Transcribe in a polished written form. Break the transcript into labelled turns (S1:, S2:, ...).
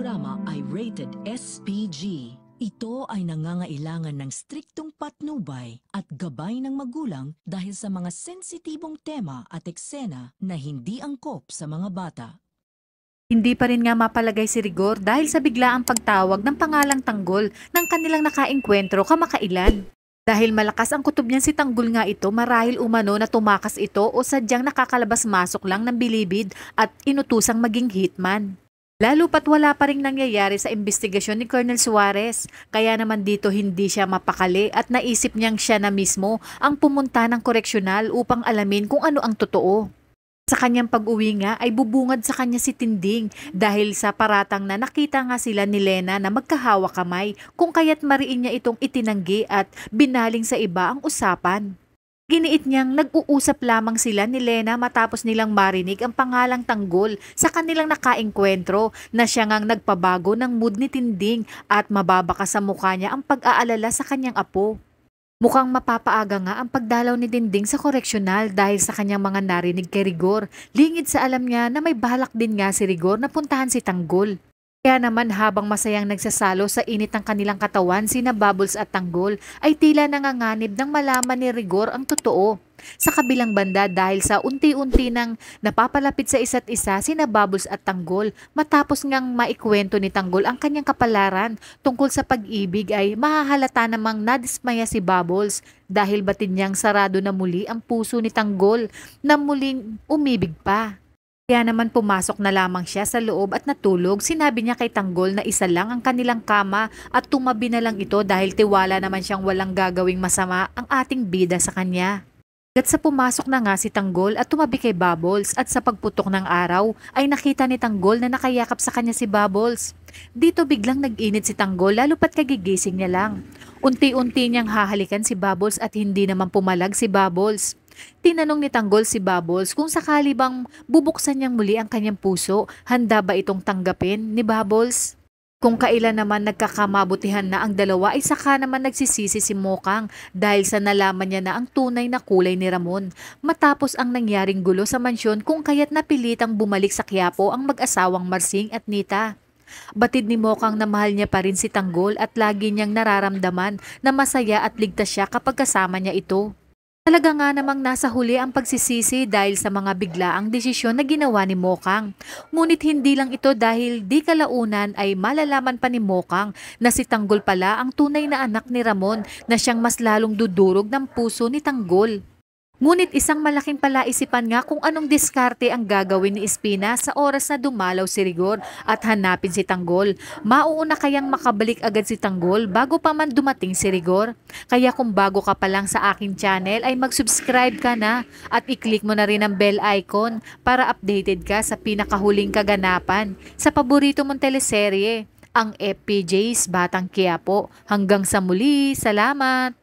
S1: programa ay rated SPG. Ito ay nangangailangan ng striktong patnubay at gabay ng magulang dahil sa mga sensitibong tema at eksena na hindi angkop sa mga bata.
S2: Hindi pa rin nga mapalagay si Rigor dahil sa biglaang pagtawag ng pangalang Tanggol ng kanilang nakaengkwentro kamakailan. Dahil malakas ang kutob niyan si Tanggol nga ito, marahil umano na tumakas ito o sadyang nakakalabas-masok lang ng bilibid at inutusang maging hitman. Lalo pat wala pa ring nangyayari sa investigasyon ni Colonel Suarez, kaya naman dito hindi siya mapakali at naisip niyang siya na mismo ang pumunta ng koreksyonal upang alamin kung ano ang totoo. Sa kanyang pag-uwi nga ay bubungad sa kanya si Tinding dahil sa paratang na nakita nga sila ni Lena na magkahawak kamay kung kaya't mariin niya itong itinanggi at binaling sa iba ang usapan. Giniit niyang nag-uusap lamang sila ni Lena matapos nilang marinig ang pangalang Tanggol sa kanilang nakaengkwentro na siya ngang nagpabago ng mood ni Tinding at mababaka sa mukha niya ang pag-aalala sa kanyang apo. Mukhang mapapaaga nga ang pagdalaw ni Tinding sa koreksyonal dahil sa kanyang mga narinig kay Rigor. Lingid sa alam niya na may balak din nga si Rigor na puntahan si Tanggol. Kaya naman habang masayang nagsasalo sa init ng kanilang katawan sina Bubbles at Tanggol ay tila nanganganib nang malaman ni Rigor ang totoo. Sa kabilang banda dahil sa unti-unti nang napapalapit sa isa't isa sina Bubbles at Tanggol matapos ngang maikwento ni Tanggol ang kanyang kapalaran tungkol sa pag-ibig ay mahahalata namang nadismaya si Bubbles dahil batid niyang sarado na muli ang puso ni Tanggol na muling umibig pa. Kaya naman pumasok na lamang siya sa loob at natulog. Sinabi niya kay Tanggol na isa lang ang kanilang kama at tumabi na lang ito dahil tiwala naman siyang walang gagawing masama ang ating bida sa kanya. At sa pumasok na nga si Tanggol at tumabi kay Bubbles at sa pagputok ng araw ay nakita ni Tanggol na nakayakap sa kanya si Bubbles. Dito biglang nag-init si Tanggol lalo pat kagigising niya lang. Unti-unti niyang hahalikan si Bubbles at hindi naman pumalag si Bubbles. Tinanong ni Tanggol si Bubbles kung sakali bang bubuksan niyang muli ang kanyang puso, handa ba itong tanggapin ni Bubbles? Kung kailan naman nagkakamabutihan na ang dalawa ay saka naman nagsisisi si Mokang dahil sa nalaman niya na ang tunay na kulay ni Ramon matapos ang nangyaring gulo sa mansyon kung kaya't napilitang bumalik sa Quiapo ang mag-asawang Marsing at Nita. Batid ni Mokang na mahal niya pa rin si Tanggol at lagi niyang nararamdaman na masaya at ligtas siya kapag kasama niya ito. Talaga nga namang nasa huli ang pagsisisi dahil sa mga biglaang desisyon na ginawa ni Mokang. Ngunit hindi lang ito dahil di kalaunan ay malalaman pa ni Mokang na si Tanggol pala ang tunay na anak ni Ramon na siyang mas lalong dudurog ng puso ni Tanggol. Ngunit isang malaking palaisipan nga kung anong diskarte ang gagawin ni Espina sa oras na dumalaw si Rigor at hanapin si Tanggol. Mauuna kayang makabalik agad si Tanggol bago pa man dumating si Rigor? Kaya kung bago ka pa lang sa aking channel ay mag-subscribe ka na at i-click mo na rin ang bell icon para updated ka sa pinakahuling kaganapan sa paborito mong teleserye, ang FPJ's Batang Quiapo. Hanggang sa muli, salamat!